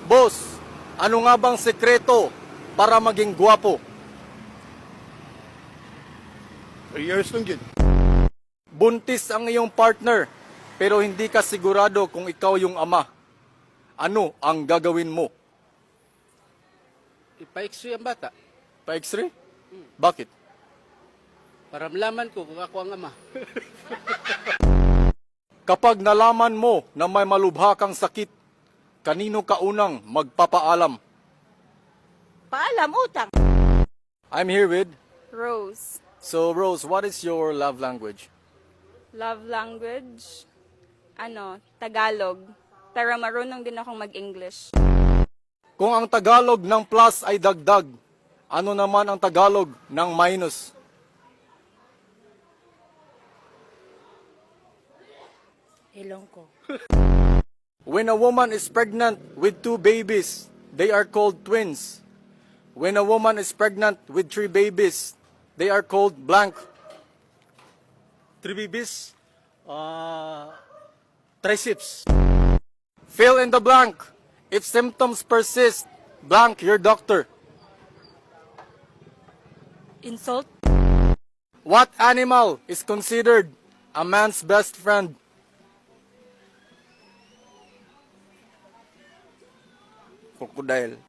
Boss, ano nga bang sekreto para maging gwapo? 3 years lang yun. Buntis ang iyong partner, pero hindi ka sigurado kung ikaw yung ama. Ano ang gagawin mo? Ipa-x-ray ang bata Pa-x-ray? Bakit? para malaman ko kung ako ang ama. Kapag nalaman mo na may malubha kang sakit, kanino ka unang magpapaalam? Paalam, utang. I'm here with... Rose. So, Rose, what is your love language? Love language? Tagalog. Pero marunong din akong mag-English. Kung ang Tagalog ng plus ay dagdag, ano naman ang Tagalog ng minus? Hilong ko. When a woman is pregnant with 2 babies, they are called twins. When a woman is pregnant with 3 babies, they are called blank. 3 babies, triceps. Fill in the blank. If symptoms persist, blank your doctor. Insult. What animal is considered a man's best friend? Crocodile.